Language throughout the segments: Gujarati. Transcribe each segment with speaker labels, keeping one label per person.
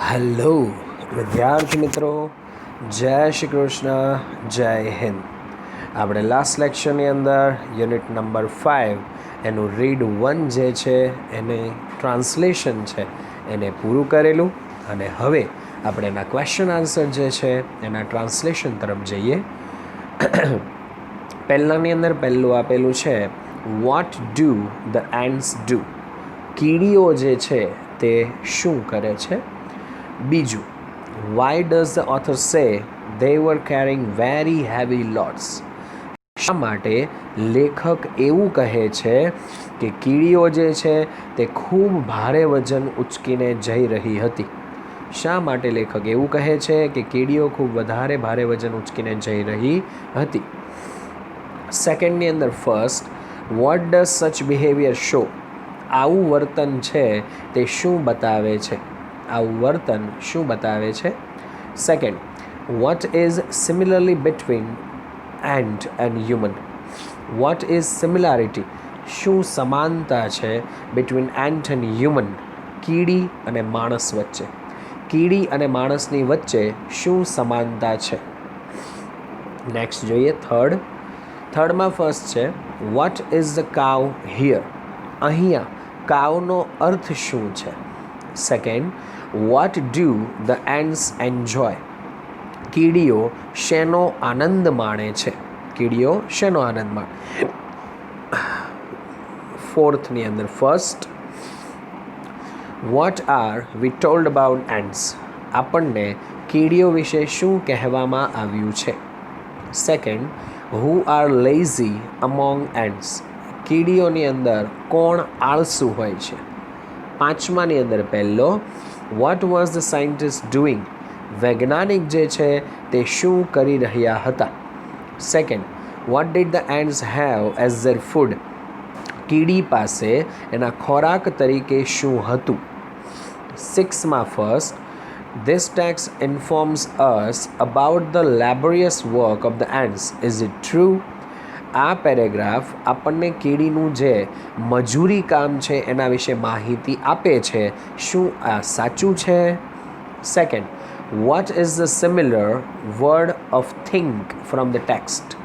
Speaker 1: હેલો વિદ્યાર્થી મિત્રો, જય શ્રી કૃષ્ણ, જય હિન્દ. આપણે લાસ્ટ લેક્ચરની અંદર યુનિટ નંબર 5 એનું રીડ 1 જે છે એને ટ્રાન્સલેશન છે એને પૂરું કરેલું, અને હવે આપણે એના ક્વેશ્ચન આન્સર જે છે એના ટ્રાન્સલેશન તરફ જઈએ. પહેલાંની અંદર પહેલું આપેલું છે, what do the ends do? કીડીઓ જે છે તે શું કરે છે? બીજું, વાય ડઝ ધ ઓથર સે they were carrying very heavy loads? શા માટે લેખક એવું કહે છે કે કીડીઓ જે છે તે ખૂબ ભારે વજન ઉચકીને જઈ રહી હતી? શા માટે લેખક એવું કહે છે કે કીડીઓ ખૂબ વધારે ભારે વજન ઉચકીને જઈ રહી હતી? સેકન્ડની અંદર first, what does such behaviour show? આવું વર્તન છે તે શું બતાવે છે? આવું વર્તન શું બતાવે છે? Second, what is similarly between ant and human? What is similarity? શું સમાનતા છે બિટવીન એન્ટ એન્ડ હ્યુમન? કીડી અને માણસ વચ્ચે. કીડી અને માણસની વચ્ચે શું સમાનતા છે? નેક્સ્ટ જોઈએ થર્ડમાં ફર્સ્ટ છે, what is the cow here? અહીંયા કાવનો અર્થ શું છે? Second, what do the ants enjoy? કીડીઓ શેનો આનંદ માણે છે? કીડીઓ શેનો આનંદ માણે? ફોર્થની અંદર first, what are we told about ants? આપણને કીડીઓ વિશે શું કહેવામાં આવ્યું છે? Second, who are lazy among ants? કીડીઓની અંદર કોણ આળસુ હોય છે? પાંચમાની અંદર પહેલો, what was the scientist doing? વૈજ્ઞાનિક જે છે તે શું કરી રહ્યા હતા? Second, what did the ants have as their food? કીડી પાસે એના ખોરાક તરીકે શું હતું? સિક્સમાં first, this text informs us about the લેબોરિયસ work of the ants. Is it true? આ પેરેગ્રાફ આપણને કીડીનું જે મજૂરી કામ છે એના વિશે માહિતી આપે છે. શું આ સાચું છે? Second, what is the similar word of think from the text?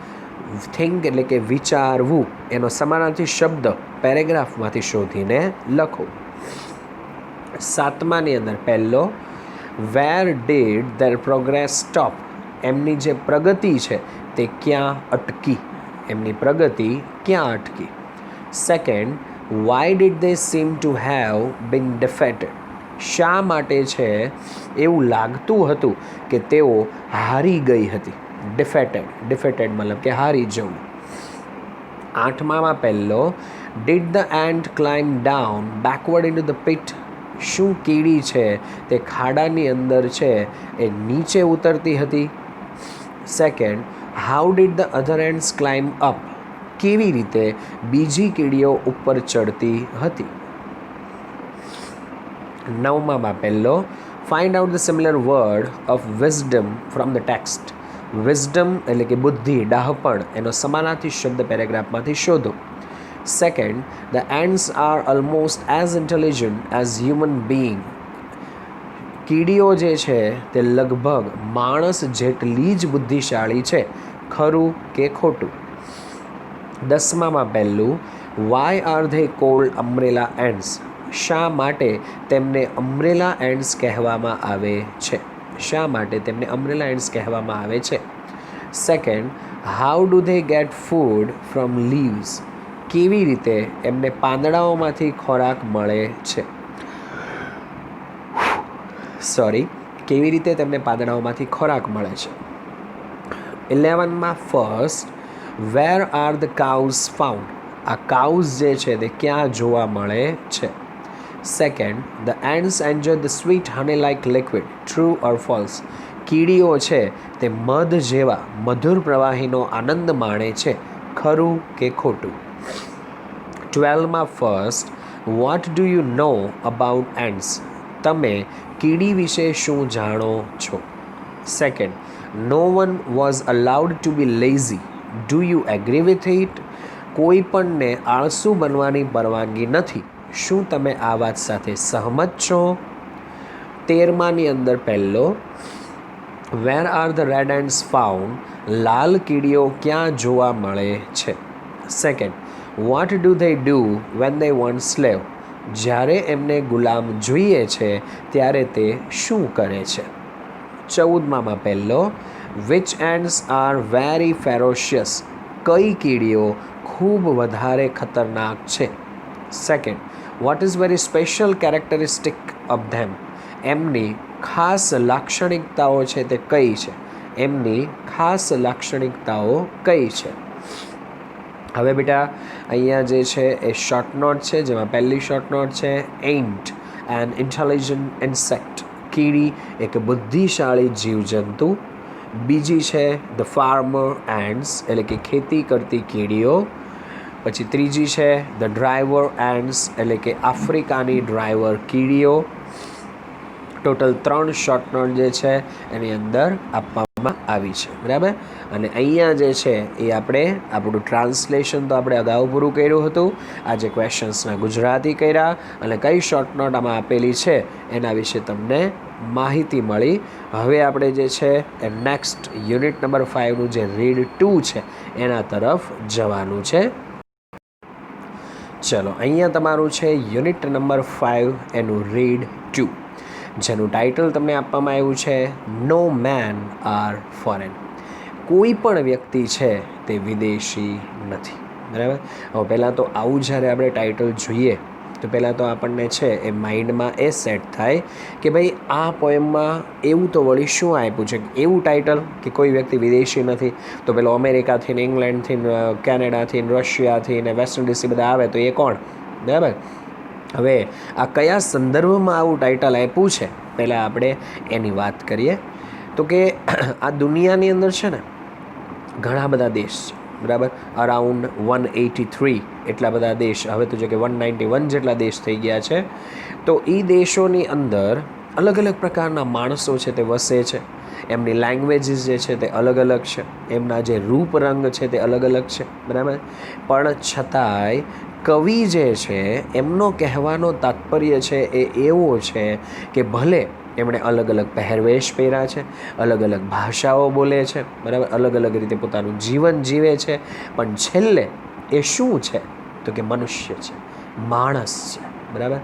Speaker 1: Think એટલે કે વિચારવું, એનો સમાનાર્થી શબ્દ પેરેગ્રાફમાંથી શોધીને લખો. સાતમાની અંદર પહેલો, where did there progress stop? એમની જે પ્રગતિ છે તે ક્યાં અટકી? એમની પ્રગતિ ક્યાં અટકી? Second, why did they seem to have been defeated? શા માટે છે એવું લાગતું હતું કે તેઓ હારી ગઈ હતી? ડિફેટેડ મતલબ કે હારી જવું. આઠમામાં પહેલો, did the ant climb down backward in to the pit? શું કીડી છે તે ખાડાની અંદર છે એ નીચે ઉતરતી હતી? Second, how did the other ants climb up? કેવી રીતે બીજી કીડીઓ ઉપર ચડતી હતી? નવમામાં પહેલો, find out the similar word of wisdom from the text. Wisdom એટલે કે બુદ્ધિ, ડાહપણ, એનો સમાનાર્થી શબ્દ પેરેગ્રાફમાંથી શોધો. Second, the ants are almost as intelligent as human being. કીડીઓ જે છે તે લગભગ માણસ જેટલી જ બુદ્ધિશાળી છે. ખરું કે ખોટું? દસમામાં પહેલું, why are they called umbrella ants? શા માટે તેમને અમ્બ્રેલા એન્ડ્સ કહેવામાં આવે છે? શા માટે તેમને અમ્બ્રેલા એન્ડ્સ કહેવામાં આવે છે? Second, how do they get food from leaves? કેવી રીતે એમને પાંદડાઓમાંથી ખોરાક મળે છે? કેવી રીતે તેમને પાંદડાઓમાંથી ખોરાક મળે છે? 11માં first, where are the cows found? આ કાઉઝ જે છે તે ક્યાં જોવા મળે છે? Second, the ants enjoy the sweet honey like liquid. True or false? કીડીઓ છે તે મધ જેવા મધુર પ્રવાહીનો આનંદ માણે છે. ખરું કે ખોટું? 12માં first, what do you know about ants? તમે કીડી વિશે શું જાણો છો? Second, no one was allowed to be lazy. Do you agree with it? કોઈ પણને આળસુ બનવાની પરવાનગી નથી. શું તમે આ વાત સાથે સહમત છો? 13માની અંદર પહેલો, where are the red ants found, લાલ કીડીઓ ક્યાં જોવા મળે છે. Second, what do they do when they want slave, જ્યારે એમને ગુલામ જોઈએ છે ત્યારે તે શું કરે છે. 14માં પહેલો, which ends are very ferocious, કઈ કીડીઓ ખૂબ વધારે ખતરનાક છે. Second, what is very special characteristic of them, એમની ખાસ લાક્ષણિકતાઓ છે તે કઈ છે. એમની ખાસ લાક્ષણિકતાઓ કઈ છે. હવે બેટા અહીંયા જે છે એ શોર્ટ નોટ છે, જેમાં પહેલી શોર્ટ નોટ છે એન્ટ એન ઇન્ટેલિજન્ટ ઇન્સેક્ટ, કીડી એક બુદ્ધિશાળી જીવજંતુ. બીજી છે ધ ફાર્મર એન્ડ્સ, એટલે કે ખેતી કરતી કીડીઓ. પછી ત્રીજી છે ધ ડ્રાઈવર એન્ડ્સ, એટલે કે આફ્રિકાની ડ્રાઈવર કીડીઓ. ટોટલ 3 શોર્ટ નોટ જે છે એની અંદર આપવામાં આવી છે, બરાબર. અને અહીંયા જે છે એ આપણે આપણું ટ્રાન્સલેશન તો આપણે અગાઉ પૂરું કર્યું હતું. આજે ક્વેશ્ચન્સના ગુજરાતી કર્યા અને કઈ શોર્ટ નોટ આમાં આપેલી છે એના વિશે તમને માહિતી મળી. હવે આપણે જે છે એ નેક્સ્ટ યુનિટ નંબર 5નું જે રીડ 2 છે એના તરફ જવાનું છે. ચલો, અહીંયા તમારું છે યુનિટ નંબર 5 એનું રીડ 2, જેનું ટાઇટલ તમને આપવામાં આવ્યું છે નો મેન આર ફોરેન, કોઈ પણ વ્યક્તિ છે તે વિદેશી નથી, બરાબર. હવે પહેલાં તો આવું જ્યારે આપણે ટાઇટલ જોઈએ તો પહેલાં તો આપણને છે એ માઇન્ડમાં એ સેટ થાય કે ભાઈ આ પોએમમાં એવું તો વળી શું આપ્યું છે, એવું ટાઇટલ કે કોઈ વ્યક્તિ વિદેશી નથી. તો પેલો અમેરિકાથી ને ઇંગ્લેન્ડથી ને કેનેડાથી ને રશિયાથી ને વેસ્ટ ઇન્ડિઝથી બધા આવે તો એ કોણ, બરાબર. હવે આ કયા સંદર્ભમાં આવું ટાઇટલ આપ્યું છે પહેલાં આપણે એની વાત કરીએ. તો કે આ દુનિયાની અંદર છે ને ઘણા બધા દેશ છે, બરાબર. અરાઉન્ડ 183 એટલા બધા દેશ, હવે તો જો કે 191 જેટલા દેશ થઈ ગયા છે. તો એ દેશોની અંદર અલગ અલગ પ્રકારના માણસો છે તે વસે છે. એમની લેંગ્વેજીસ જે છે તે અલગ અલગ છે, એમના જે રૂપ રંગ છે તે અલગ અલગ છે, બરાબર. પણ છતાંય કવિ જે છે એમનો કહેવાનો તાત્પર્ય છે એ એવો છે કે ભલે એમણે અલગ અલગ પહેરવેશ પહેર્યા છે, અલગ અલગ ભાષાઓ બોલે છે, બરાબર, અલગ અલગ રીતે પોતાનું જીવન જીવે છે, પણ છેલ્લે એ શું છે તો કે મનુષ્ય છે, માણસ છે, બરાબર.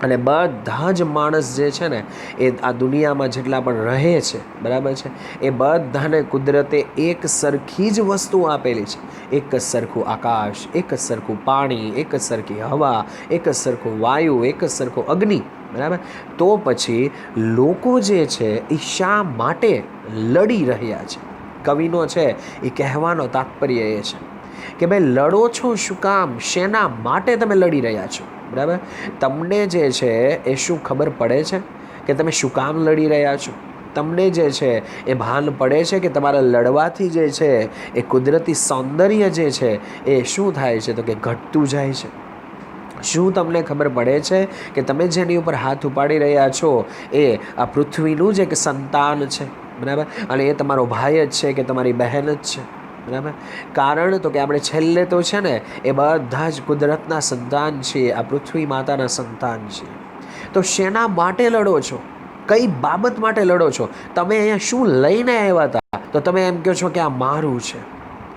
Speaker 1: અને બધા જ માણસ જે છે ને એ આ દુનિયામાં જેટલા પણ રહે છે, બરાબર છે, એ બધાને કુદરતે એક સરખી જ વસ્તુ આપેલી છે. એક જ સરખું આકાશ, એક જ સરખું પાણી, એક જ સરખી હવા, એક જ સરખું વાયુ, એક જ સરખો અગ્નિ, બરાબર. તો પછી લોકો જે છે એ શા માટે લડી રહ્યા છે? કવિનો છે એ કહેવાનો તાત્પર્ય એ છે કે ભાઈ લડો છો શું કામ, શેના માટે તમે લડી રહ્યા છો, બરાબર. તમને જે છે એ શું ખબર પડે છે કે તમે શું કામ લડી રહ્યા છો? તમને જે છે એ ભાન પડે છે કે તમારા લડવાથી જે છે એ કુદરતી સૌંદર્ય જે છે એ શું થાય છે તો કે ઘટતું જાય છે? શું તમને ખબર પડે છે કે તમે જેની ઉપર હાથ ઉપાડી રહ્યા છો એ આ પૃથ્વીનું જ એક સંતાન છે, બરાબર. અને એ તમારો ભાઈ જ છે કે તમારી બહેન જ છે, બરાબર. કારણ તો કે આપણે છેલ્લે તો છે ને એ બધા જ કુદરતના સંતાન છીએ, આ પૃથ્વી માતાના સંતાન છીએ. તો શેના માટે લડો છો? કઈ બાબત માટે લડો છો? તમે અહીંયા શું લઈને આવ્યા હતા તો તમે એમ કહો છો કે આ મારું છે,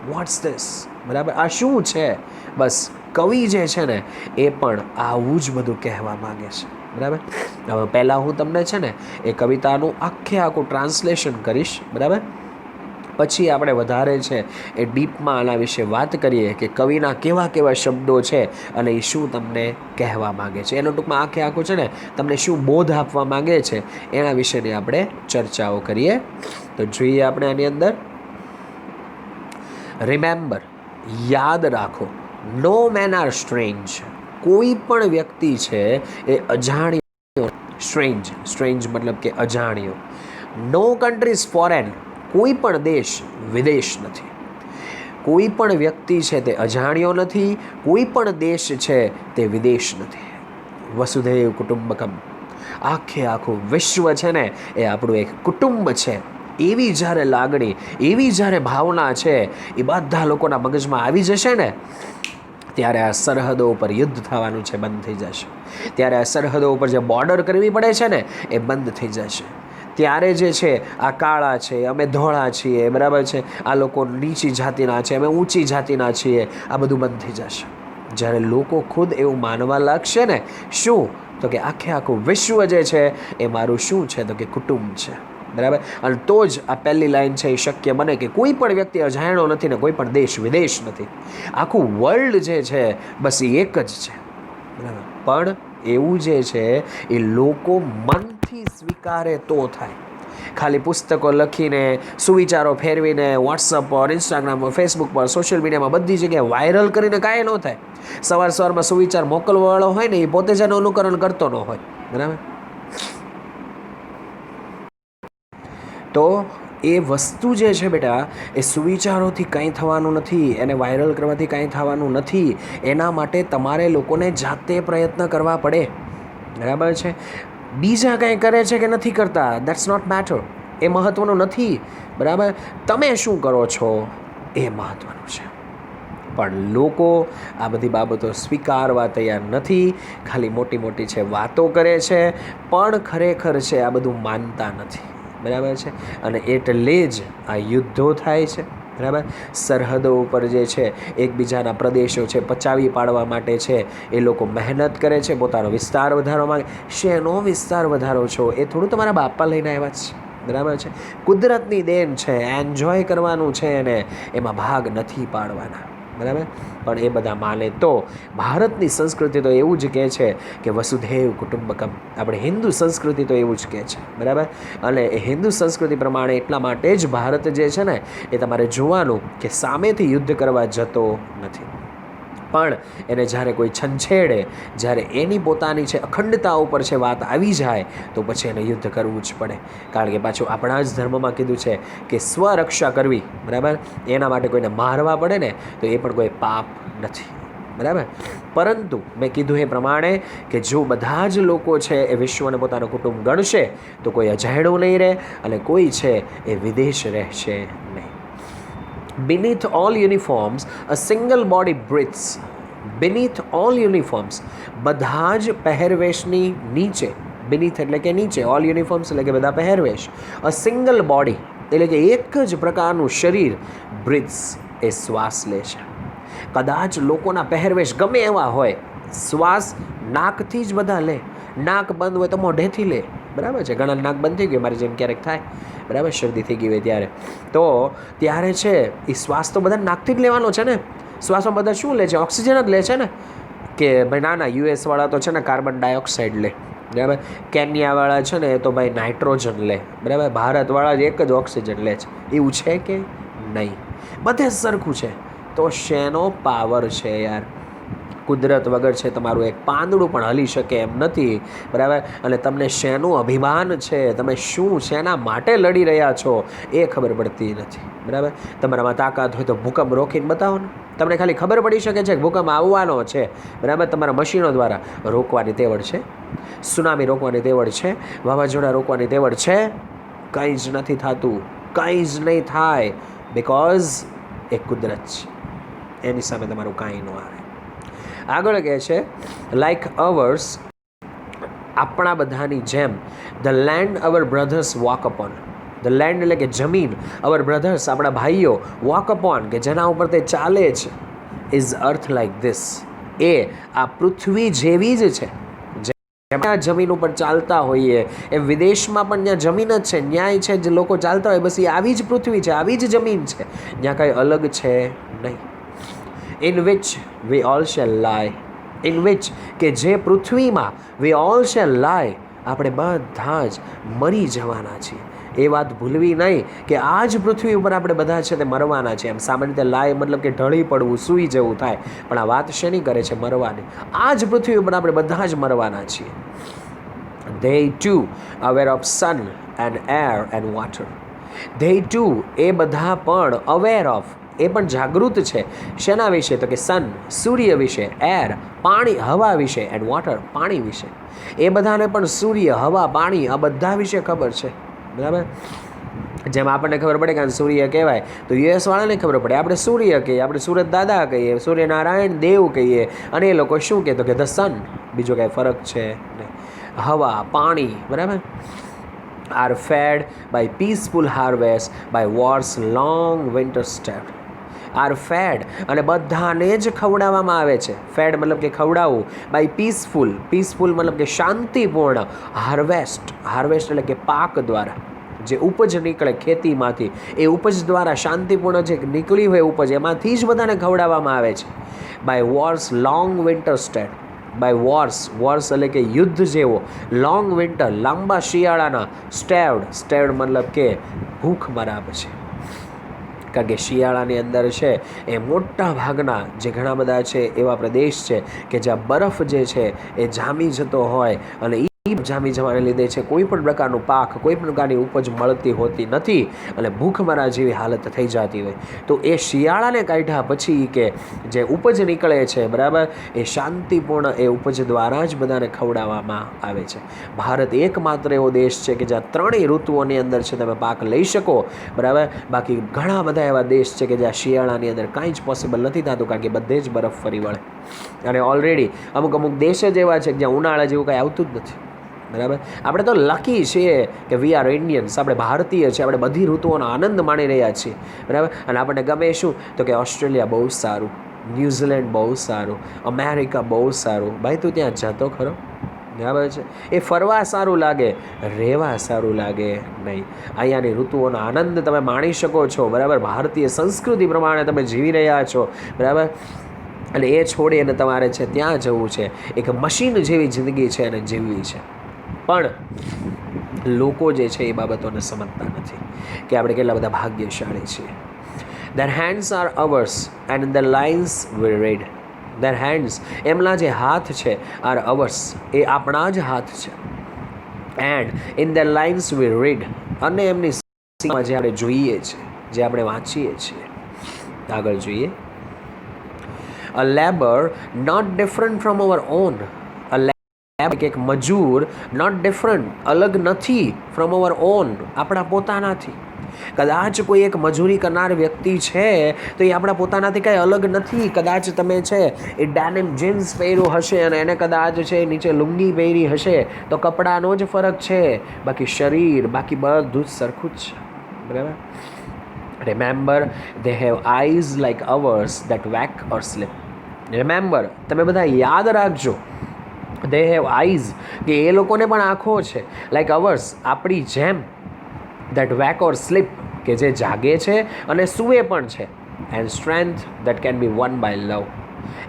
Speaker 1: વોટ્સ ધીસ, બરાબર, આ શું છે? બસ કવિ જે છે ને એ પણ આવું જ બધું કહેવા માંગે છે, બરાબર. હવે પહેલાં હું તમને છે ને એ કવિતાનું આખું ટ્રાન્સલેશન કરીશ, બરાબર. પછી આપણે વધારે છે એ ડીપમાં આના વિશે વાત કરીએ કે કવિના કેવા કેવા શબ્દો છે અને એ શું તમને કહેવા માગે છે. એનો ટૂંકમાં આખું છે ને તમને શું બોધ આપવા માગે છે એના વિશેની આપણે ચર્ચાઓ કરીએ. તો જોઈએ આપણે આની અંદર, રિમેમ્બર, યાદ રાખો, નો મેન આર સ્ટ્રેન્જ, કોઈ પણ વ્યક્તિ છે એ અજાણ્યો, સ્ટ્રેન્જ મતલબ કે અજાણ્યો. નો કન્ટ્રી ઇઝ ફોરેન, કોઈ પણ દેશ વિદેશ નથી. કોઈ પણ વ્યક્તિ છે તે અજાણ્યો નથી, કોઈ પણ દેશ છે તે વિદેશ નથી. વસુધૈવ કુટુંબકમ, આખું વિશ્વ છે ને એ આપણું એક કુટુંબ છે. એવી જ્યારે લાગણી, એવી જ્યારે ભાવના છે એ બધા લોકોના મગજમાં આવી જશે ને ત્યારે આ સરહદો ઉપર યુદ્ધ થવાનું છે બંધ થઈ જશે. ત્યારે આ સરહદો ઉપર જે બોર્ડર કરવી પડે છે ને એ બંધ થઈ જશે. ત્યારે જે છે આ કાળા છે, અમે ધોળા છીએ, બરાબર છે, આ લોકો નીચી જાતિના છે, અમે ઊંચી જાતિના છીએ, આ બધું બંધ થઈ જશે. જ્યારે લોકો ખુદ એવું માનવા લાગશે ને, શું તો કે આખે આખું વિશ્વ જે છે એ મારું શું છે તો કે કુટુંબ છે, બરાબર. અને તો જ આ પહેલી લાઈન છે એ શક્ય બને કે કોઈ પણ વ્યક્તિ અજાણ્યો નથી ને કોઈ પણ દેશ વિદેશ નથી. આખું વર્લ્ડ જે છે બસ એ એક જ છે, બરાબર. પણ એવું જે છે એ લોકો મનથી સ્વીકારે તો થાય. ખાલી પુસ્તકો લખીને, સુવિચારો ફેરવીને, વોટ્સઅપ પર, ઇન્સ્ટાગ્રામ પર, ફેસબુક પર, સોશિયલ મીડિયામાં બધી જગ્યાએ વાયરલ કરીને કાંઈ ન થાય. સવારમાં સુવિચાર મોકલવાવાળો હોય ને એ પોતે જ એનું અનુકરણ કરતો ન હોય, બરાબર. તો એ વસ્તુ જે છે બેટા એ સુવિચારોથી કંઈ થવાનું નથી, એને વાયરલ કરવાથી કંઈ થવાનું નથી. એના માટે તમારે લોકોને જાતે પ્રયત્ન કરવા પડે, બરાબર છે. બીજા કંઈ કરે છે કે નથી કરતા, દેટ્સ નોટ મેટર, એ મહત્ત્વનું નથી, બરાબર. તમે શું કરો છો એ મહત્ત્વનું છે. પણ લોકો આ બધી બાબતો સ્વીકારવા તૈયાર નથી. ખાલી મોટી મોટી છે વાતો કરે છે, પણ ખરેખર છે આ બધું માનતા નથી, બરાબર છે. અને એટલે જ આ યુદ્ધો થાય છે, બરાબર. સરહદો ઉપર જે છે એકબીજાના પ્રદેશો છે પચાવી પાડવા માટે છે એ લોકો મહેનત કરે છે, પોતાનો વિસ્તાર વધારવા માંગે. શેનો વિસ્તાર વધારો છો? એ થોડું તમારા બાપા લઈને આવ્યા છે, બરાબર છે. કુદરતની દેન છે, એન્જોય કરવાનું છે અને એમાં ભાગ નથી પાડવાના, બરાબર. પણ એ બધા માને તો ભારતની સંસ્કૃતિ તો એવું જ કહે છે કે વસુધૈવ કુટુંબકમ. આપણે હિન્દુ સંસ્કૃતિ તો એવું જ કહે છે, બરાબર. અને એ હિન્દુ સંસ્કૃતિ પ્રમાણે એટલા માટે જ ભારત જે છે ને એ તમારે જોવાનું કે સામેથી યુદ્ધ કરવા જતો નથી. પણ એને જ્યારે કોઈ છંછેડે, જ્યારે એની પોતાની છે અખંડતા ઉપર છે વાત આવી જાય તો પછી એને યુદ્ધ કરવું જ પડે. કારણ કે પાછું આપણા જ ધર્મમાં કીધું છે કે સ્વરક્ષા કરવી, બરાબર. એના માટે કોઈને મારવા પડે ને તો એ પણ કોઈ પાપ નથી, બરાબર. પરંતુ મેં કીધું એ પ્રમાણે કે જો બધા જ લોકો છે એ વિશ્વને પોતાનું કુટુંબ ગણશે તો કોઈ અજાયણું નહીં રહે અને કોઈ છે એ વિદેશ રહેશે નહીં. Beneath all uniforms, a single body breathes. Beneath all uniforms, બધા જ પહેરવેશની નીચે, beneath એટલે કે નીચે, all uniforms એટલે કે બધા પહેરવેશ, a single body એટલે કે એક જ પ્રકારનું શરીર, breathes એ શ્વાસ લે છે. કદાચ લોકોના પહેરવેશ ગમે એવા હોય, શ્વાસ નાકથી જ બધા લે. નાક બંધ હોય તો મોઢેથી લે, બરાબર છે. ઘણા નાક બંધ થઈ ગયું, મારી જેમ ક્યારેક થાય, બરાબર, શરદી થઈ ગઈ હોય ત્યારે. તો ત્યારે છે એ શ્વાસ તો બધા નાકથી જ લેવાનો છે ને. શ્વાસમાં બધા શું લે છે? ઓક્સિજન જ લે છે ને. કે ભાઈ ના યુએસવાળા તો છે ને કાર્બન ડાયોક્સાઇડ લે, બરાબર. કેન્યાવાળા છે ને એ તો ભાઈ નાઇટ્રોજન લે, બરાબર. ભારતવાળા જ એક જ ઓક્સિજન લે છે. એવું છે કે નહીં? બધે સરખું છે. તો શેનો પાવર છે યાર? કુદરત વગર છે તમારું એક પાંદડું પણ હલી શકે એમ નથી, બરાબર. અને તમને શેનું અભિમાન છે, તમે શું શેના માટે લડી રહ્યા છો એ ખબર પડતી નથી, બરાબર. તમારામાં તાકાત હોય તો ભૂકંપ રોકીને બતાવો ને. તમને ખાલી ખબર પડી શકે છે કે ભૂકંપ આવવાનો છે, બરાબર. તમારા મશીનો દ્વારા રોકવાની તેવડ છે, સુનામી રોકવાની તેવડ છે, વાવાઝોડા રોકવાની તેવડ છે. કંઈ જ નથી થતું, કંઈ જ નહીં થાય, બિકોઝ એ કુદરત છે, એની સામે તમારું કાંઈ ન આવે. આગળ કહે છે લાઈક અવર્સ, આપણા બધાની જેમ, the land our brothers walk upon. The land એટલે કે જમીન, અવર બ્રધર્સ આપણા ભાઈઓ, વોક અપોન કે જેના ઉપર તે ચાલે છે, ઇઝ અર્થ લાઈક ધીસ. એ આ પૃથ્વી જેવી જ છે. જેમાં જમીન ઉપર ચાલતા હોઈએ, એ વિદેશમાં પણ ત્યાં જમીન જ છે, ન્યાય છે, જે લોકો ચાલતા હોય બસ એ આવી જ પૃથ્વી છે, આવી જ જમીન છે, ત્યાં કંઈ અલગ છે નહીં. In which we all shall lie. In which કે જે પૃથ્વીમાં we all shall lie, આપણે બધા જ મરી જવાના છીએ. એ વાત ભૂલવી નહીં કે આ જ પૃથ્વી ઉપર આપણે બધા છે તે મરવાના છે. એમ સામાન્ય રીતે લાય મતલબ કે ઢળી પડવું, સૂઈ જવું થાય, પણ આ વાત શેની કરે છે? મરવાની. આ જ પૃથ્વી ઉપર આપણે બધા જ મરવાના છીએ. They too aware of sun and air and water. They too એ બધા પણ aware of એ પણ જાગૃત છે. શેના વિશે? તો કે સન સૂર્ય વિશે, એર પાણી હવા વિશે, એન્ડ વોટર પાણી વિશે. એ બધાને પણ સૂર્ય, હવા, પાણી આ બધા વિશે ખબર છે, બરાબર. જેમ આપણને ખબર પડે કે આ સૂર્ય કહેવાય તો યુએસ વાળાને ખબર પડે આપણે સૂર્ય કહીએ, આપણે સુરત દાદા કહીએ, સૂર્યનારાયણ દેવ કહીએ, અને એ લોકો શું કહે તો કે ધ સન. બીજો કાંઈ ફરક છે ને. હવા, પાણી, બરાબર, are fed by peaceful harvest by wars long winter starved. Are fed, અને બધાને જ ખવડાવવામાં આવે છે. ફેડ મતલબ કે ખવડાવવું. બાય પીસફુલ, પીસફુલ મતલબ કે શાંતિપૂર્ણ. હાર્વેસ્ટ, હાર્વેસ્ટ એટલે કે પાક દ્વારા જે ઉપજ નીકળે ખેતીમાંથી, એ ઉપજ દ્વારા શાંતિપૂર્ણ જે નીકળી હોય ઉપજ, એમાંથી જ બધાને ખવડાવવામાં આવે છે. By wars long winter starved. By wars, wars એટલે કે યુદ્ધ જેવો. લોંગ વિન્ટર, લાંબા શિયાળાના. સ્ટેવ્ડ, સ્ટેવ્ડ મતલબ કે ભૂખ મરાબ છે. કારણ કે શિયાળાની અંદર છે એ મોટા ભાગના જે ઘણા બધા છે એવા પ્રદેશ છે કે જ્યાં બરફ જે છે એ જામી જતો હોય, અને જામી જવાને લીધે છે કોઈ પણ પ્રકારનું પાક, કોઈ પણ પ્રકારની ઉપજ મળતી હોતી નથી, અને ભૂખમરા જેવી હાલત થઈ જતી હોય. તો એ શિયાળાને કાઢ્યા પછી કે જે ઉપજ નીકળે છે, બરાબર, એ શાંતિપૂર્ણ એ ઉપજ દ્વારા જ બધાને ખવડાવવામાં આવે છે. ભારત એકમાત્ર એવો દેશ છે કે જ્યાં ત્રણેય ઋતુઓની અંદર છે તમે પાક લઈ શકો, બરાબર. બાકી ઘણા બધા એવા દેશ છે કે જ્યાં શિયાળાની અંદર કાંઈ જ પોસિબલ નથી થતું, કારણ કે બધે જ બરફ ફરી વળે. અને ઓલરેડી અમુક દેશ જ એવા છે કે જ્યાં ઉનાળા જેવું કાંઈ આવતું જ નથી, બરાબર. આપણે તો લકી છીએ કે વી આર ઇન્ડિયન્સ, આપણે ભારતીય છીએ, આપણે બધી ઋતુઓનો આનંદ માણી રહ્યા છીએ, બરાબર. અને આપણને ગમે શું તો કે ઓસ્ટ્રેલિયા બહુ સારું, ન્યૂઝીલેન્ડ બહુ સારું, અમેરિકા બહુ સારું. ભાઈ તું ત્યાં જતો ખરો, બરાબર છે. એ ફરવા સારું લાગે, રહેવા સારું લાગે નહીં. અહીંયાની ઋતુઓનો આનંદ તમે માણી શકો છો, બરાબર. ભારતીય સંસ્કૃતિ પ્રમાણે તમે જીવી રહ્યા છો, બરાબર. અને એ છોડી અને તમારે છે ત્યાં જવું છે. એક મશીન જેવી જિંદગી છે અને જીવવી છે. પણ લોકો જે છે એ બાબતોને સમજતા નથી કે આપણે કેટલા બધા ભાગ્યશાળી છીએ. Their hands are ours and in the lines we read. Their hands, એમના જે હાથ છે, are ours, એ આપણા જ હાથ છે. And in their lines we read, અને એમની સીમામાં જે આપણે જોઈએ છે, જે આપણે વાંચીએ છીએ. આગળ જોઈએ. A labor not different from our own. એક મજૂર નોટ ડિફરન્ટ, અલગ નથી, ફ્રોમ અવર ઓન, આપણા પોતાનાથી. કદાચ કોઈ એક મજૂરી કરનાર વ્યક્તિ છે તો એ આપણા પોતાનાથી કાંઈ અલગ નથી. કદાચ તમે છે એ ડેનિમ જીન્સ પહેર્યું હશે અને એને કદાચ છે નીચે લુંગી પહેરી હશે તો કપડાનો જ ફરક છે, બાકી શરીર, બાકી બધું જ સરખું જ છે, બરાબર. Remember they have eyes like ours that wake or sleep. Remember, તમે બધા યાદ રાખજો, દે હેવ આઈઝ, કે એ લોકોને પણ આંખો છે, લાઈક અવર્સ, આપણી જેમ, દેટ વેક ઓર સ્લીપ, કે જે જાગે છે અને સૂવે પણ છે. And strength that can be one by love.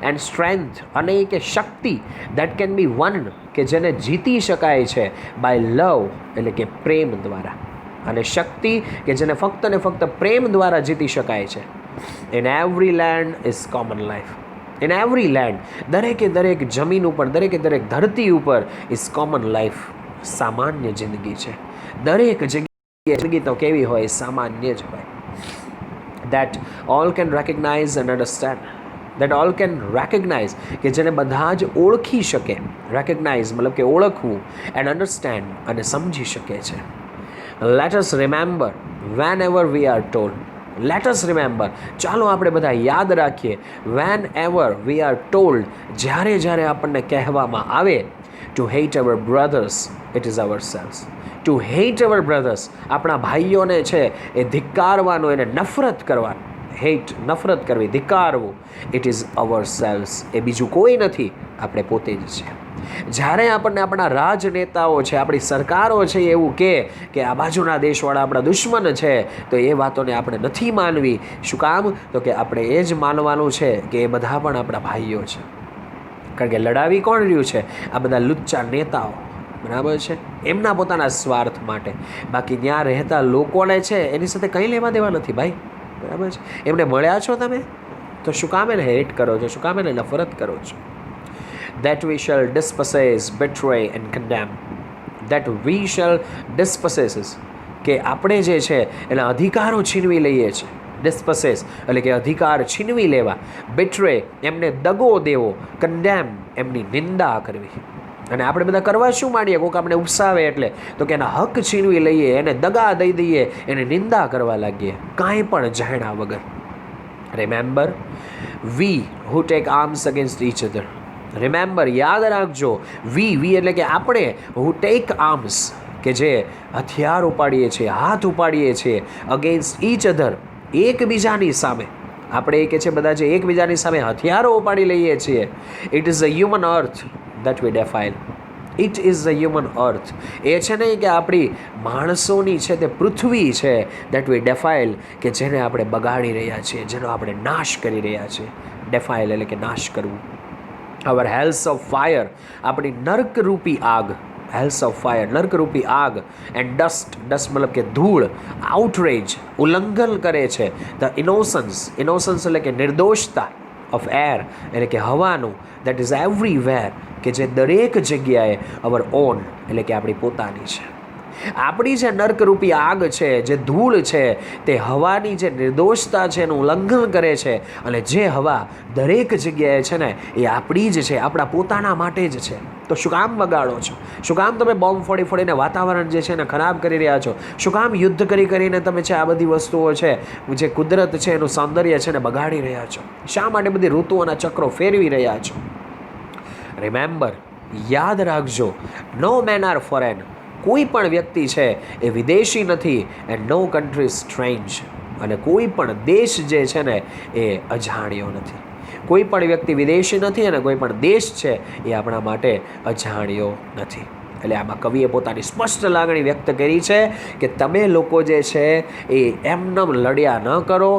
Speaker 1: And strength, અને એ કે શક્તિ, દેટ કેન બી વન, કે જેને જીતી શકાય છે, બાય લવ, એટલે કે પ્રેમ દ્વારા. અને શક્તિ કે જેને ફક્ત ને ફક્ત પ્રેમ દ્વારા જીતી શકાય છે. In every land is common life. In every land, દરેકે દરેક જમીન ઉપર, દરેકે દરેક ધરતી ઉપર, ઇઝ કોમન લાઈફ, સામાન્ય જિંદગી છે. દરેક જગ્યાએ જિંદગી તો કેવી હોય, સામાન્ય જ હોય. That all can recognise and understand. That all can recognise, કે જેને બધા જ ઓળખી શકે. રેકગ્નાઇઝ મતલબ કે ઓળખવું, એન્ડ અન્ડરસ્ટેન્ડ, અને સમજી શકે છે. Let us remember whenever we are told. Let us remember, ચાલો આપણે બધા યાદ રાખીએ. Whenever we are told, જ્યારે જ્યારે આપણને કહેવામાં આવે, to hate our brothers it is ourselves. To hate our brothers, આપણા ભાઈઓને છે એ ધિક્કારવાનું, એને નફરત કરવાનું. હેટ, નફરત કરવી, ધિક્કારવું. ઇટ ઇઝ અવર સેલ્સ, એ બીજું કોઈ નથી, આપણે પોતે જ છે. જ્યારે આપણને આપણા રાજનેતાઓ છે, આપણી સરકારો છે એવું કે આ બાજુના દેશવાળા આપણા દુશ્મન છે, તો એ વાતોને આપણે નથી માનવી. શું કામ? તો કે આપણે એ જ માનવાનું છે કે એ બધા પણ આપણા ભાઈઓ છે. કારણ કે લડાવી કોણ રહ્યું છે? આ બધા લુચ્ચા નેતાઓ, બરાબર છે, એમના પોતાના સ્વાર્થ માટે. બાકી ત્યાં રહેતા લોકોને છે એની સાથે કંઈ લેવા દેવા નથી, ભાઈ, બરાબર છે. એમને મળ્યા છો તમે તો શું કામ એને હેટ કરો છો? શું કામ એને નફરત કરો છો? That we shall dispossess, betray and condemn. That we shall dispossess, કે આપણે જે છે એના અધિકારો છીનવી લઈએ છીએ. dispossess એટલે કે અધિકાર છીનવી લેવા. betray, એમને દગો દેવો. condemn, એમની નિંદા કરવી. અને આપણે બધા કરવા શું માંડીએ? કોઈક આપણે ઉકસાવે એટલે તો કે એના હક છીનવી લઈએ, એને દગા દઈ દઈએ, એને નિંદા કરવા લાગીએ, કાંઈ પણ જાણ્યા વગર. Remember, we who take arms against each other. Remember, યાદ રાખજો, વી એટલે કે આપણે, હુ ટેક આર્મ્સ કે જે હથિયાર ઉપાડીએ છીએ, હાથ ઉપાડીએ છીએ, અગેન્સ્ટ ઈચ અધર એકબીજાની સામે. આપણે એ કે છે બધા જે એકબીજાની સામે હથિયારો ઉપાડી લઈએ છીએ. It is a human earth that we defile. It is a human earth. એ છે નહીં કે આપણી માણસોની છે તે પૃથ્વી છે દેટ વી ડેફાઇલ, કે જેને આપણે બગાડી રહ્યા છીએ, જેનો આપણે નાશ કરી રહ્યા છીએ. ડેફાઇલ એટલે કે નાશ કરવું. અવર હેલ્સ ઓફ ફાયર, આપણી નર્કરૂપી આગ, હેલ્સ ઓફ ફાયર નર્કરૂપી આગ, એન્ડ ડસ્ટ મતલબ કે ધૂળ, આઉટરેજ ઉલ્લંઘન કરે છે, ધ ઇનોસન્સ એટલે કે નિર્દોષતા, ઓફ એર એટલે કે હવાનું, દેટ ઇઝ એવરીવેર કે જે દરેક જગ્યાએ, અવર ઓન એટલે કે આપણી પોતાની છે. આપણી જે નર્કરૂપી આગ છે, જે ધૂળ છે, તે હવાની જે નિર્દોષતા છે એનું ઉલ્લંઘન કરે છે. અને જે હવા દરેક જગ્યાએ છે ને એ આપણી જ છે, આપણા પોતાના માટે જ છે. તો શું કામ બગાડો છો? શું કામ તમે બોમ્બ ફોડીને વાતાવરણ જે છે એને ખરાબ કરી રહ્યા છો? શું કામ યુદ્ધ કરીને તમે છે આ બધી વસ્તુઓ છે, જે કુદરત છે એનું સૌંદર્ય છે ને બગાડી રહ્યા છો? શા માટે બધી ઋતુઓના ચક્રો ફેરવી રહ્યા છો? રિમેમ્બર, યાદ રાખજો, નો મેન આર ફોરેન. કોઈ પણ વ્યક્તિ છે એ વિદેશી નથી. એન્ડ નો કન્ટ્રી સ્ટ્રેન્જ, અને કોઈ પણ દેશ જે છે ને એ અજાણ્યો નથી. કોઈ પણ વ્યક્તિ વિદેશી નથી અને કોઈ પણ દેશ છે એ આપણા માટે અજાણ્યો નથી. એટલે આમાં કવિએ પોતાની સ્પષ્ટ લાગણી વ્યક્ત કરી છે કે તમે લોકો જે છે એ એમનેમ લડ્યા ન કરો.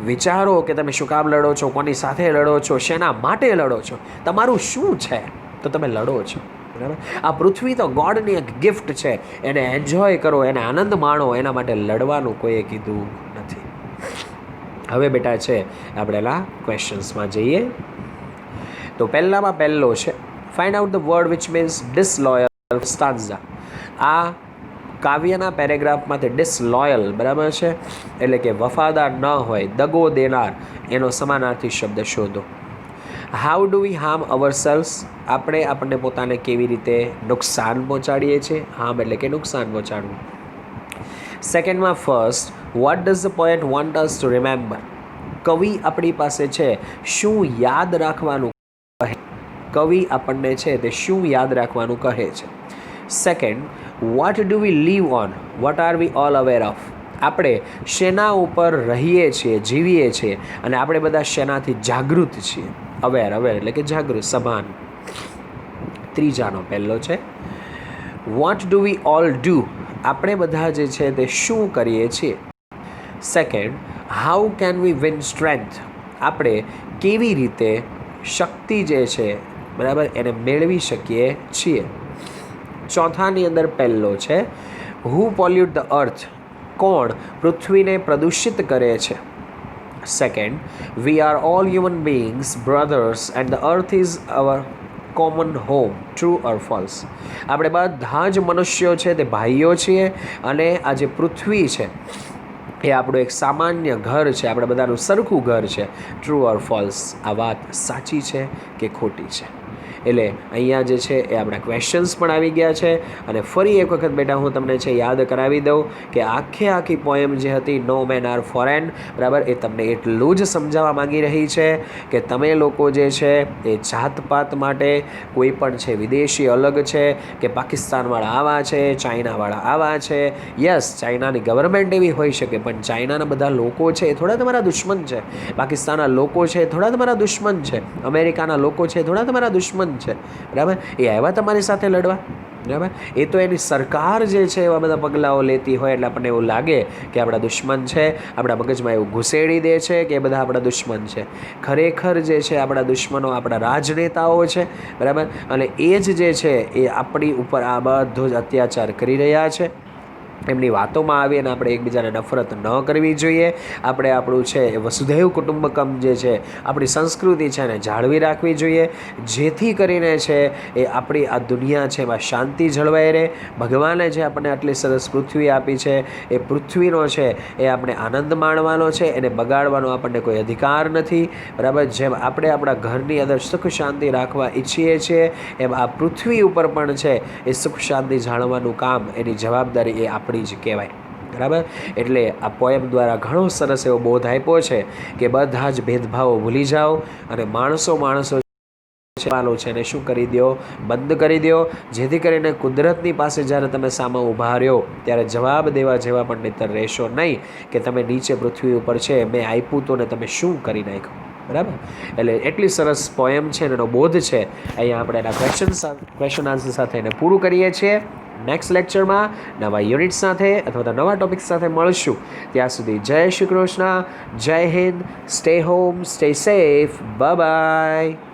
Speaker 1: વિચારો કે તમે શું કામ લડો છો, કોની સાથે લડો છો, શેના માટે લડો છો, તમારું શું છે, તો તમે લડો છો. બરાબર? આ પૃથ્વી તો ગોડની એક ગિફ્ટ છે, એને એન્જોય કરો, એને આનંદ માણો, એના માટે લડવાનું કોઈએ કીધું નથી. હવે બેટા છે આપણે એના ક્વેશ્ચન્સમાં જઈએ. તો પહેલામાં પહેલો છે, find out the word which means disloyal stanza. આ કાવ્યના પેરેગ્રાફમાંથી ડિસલોયલ, બરાબર છે, એટલે કે વફાદાર ન હોય, દગો દેનાર, એનો સમાનાર્થી શબ્દ શોધો. હાઉ ડુ વી હાર્મ અવરસેલ્વ્સ, આપણે આપણને પોતાને કેવી રીતે નુકસાન પહોંચાડીએ છીએ. હાર્મ એટલે કે નુકસાન પહોંચાડવું. સેકન્ડમાં first, what does the poet want us to remember. કવિ આપણી પાસે છે શું યાદ રાખવાનું કહે, કવિ આપણને છે તે શું યાદ રાખવાનું કહે છે. Second, what do we live on, what are we all aware of. આપણે શેના ઉપર રહીએ છીએ, જીવીએ છીએ, અને આપણે બધા શેનાથી જાગૃત છીએ. અવેર એટલે કે જાગૃત, સભાન. ત્રીજાનો પહેલો છે, vote do we all do, આપણે બધા જે છે તે શું કરીએ છીએ. Second, how can we win strength, આપણે કેવી રીતે શક્તિ જે છે, બરાબર, એને મેળવી શકીએ છીએ. ચોથાની અંદર પહેલો છે, હુ પોલ્યુટ ધ અર્થ, કોણ પૃથ્વીને પ્રદૂષિત કરે છે. Second, we are all human beings brothers and the earth is our common home, true or false. આપણે બધા જ મનુષ્યો છે તે ભાઈઓ છીએ, અને આ જે પૃથ્વી છે એ આપણું એક સામાન્ય ઘર છે, આપણે બધાનું સરખું ઘર છે. ટ્રુ ઓર ફોલ્સ, આ વાત સાચી છે કે ખોટી છે. એટલે અહીંયા જે છે એ આપણા ક્વેશ્ચન્સ પણ આવી ગયા છે. અને ફરી એક વખત બેટા હું તમને છે યાદ કરાવી દઉં કે આખી પોએમ જે હતી નો મેન આર ફોરેન, બરાબર, એ તમને એટલું જ સમજાવવા માંગી રહી છે કે તમે લોકો જે છે એ જાતપાત માટે કોઈ પણ છે વિદેશી અલગ છે, કે પાકિસ્તાનવાળા આવા છે, ચાઇનાવાળા આવા છે. યસ, ચાઇનાની ગવર્મેન્ટ એવી હોઈ શકે, પણ ચાઇનાના બધા લોકો છે એ થોડા તમારા દુશ્મન છે. પાકિસ્તાનના લોકો છે એ થોડા તમારા દુશ્મન છે. અમેરિકાના લોકો છે એ થોડા તમારા દુશ્મન છે. બરાબર, એ આવ્યા તમારી સાથે લડવા. બરાબર, એ તો એની સરકાર જે છે એવા બધા પગલાઓ લેતી હોય એટલે આપણને એવું લાગે કે આપણા દુશ્મન છે, આપણા મગજમાં એવું ઘુસેડી દે છે કે એ બધા આપણા દુશ્મન છે. ખરેખર જે છે આપણા દુશ્મનો આપણા રાજનેતાઓ છે. બરાબર, અને એ જ જે છે એ આપણી ઉપર આ બધો જ અત્યાચાર કરી રહ્યા છે. એમની વાતોમાં આવી અને આપણે એકબીજાને નફરત ન કરવી જોઈએ. આપણે આપણું છે એ વસુધૈવ કુટુંબકમ જે છે આપણી સંસ્કૃતિ છે એને જાળવી રાખવી જોઈએ, જેથી કરીને છે એ આપણી આ દુનિયા છે એમાં શાંતિ જળવાઈ રહે. ભગવાને જે આપણને આટલી સરસ પૃથ્વી આપી છે એ પૃથ્વીનો છે એ આપણે આનંદ માણવાનો છે, એને બગાડવાનો આપણને કોઈ અધિકાર નથી. બરાબર, જેમ આપણે આપણા ઘરની અંદર સુખ શાંતિ રાખવા ઈચ્છીએ છીએ એમ આ પૃથ્વી ઉપર પણ છે એ સુખ શાંતિ જાળવવાનું કામ, એની જવાબદારી એ આપણી જ કહેવાય. બરાબર, એટલે આ પોએમ દ્વારા ઘણો સરસ એવો બોધ આપ્યો છે કે બધા જ ભેદભાવો ભૂલી જાઓ અને માણસો છે એને શું કરી દો, બંધ કરી દો, જેથી કરીને કુદરતની પાસે જ્યારે તમે સામે ઊભા રહ્યો ત્યારે જવાબ દેવા જેવા પણ નહીંતર રહેશો નહીં કે તમે નીચે પૃથ્વી ઉપર છે મેં આપ્યું તો ને તમે શું કરી નાખ્યું. બરાબર, એટલે એટલી સરસ પોએમ છે એનો બોધ છે. અહીંયા આપણે એના ક્વેશ્ચન આન્સર સાથે એને પૂરું કરીએ છીએ. નેક્સ્ટ લેક્ચરમાં નવા યુનિટ સાથે અથવા તો નવા ટોપિક સાથે મળશું. ત્યાં સુધી જય શ્રી કૃષ્ણ, જય Hind, stay home, stay safe, bye bye.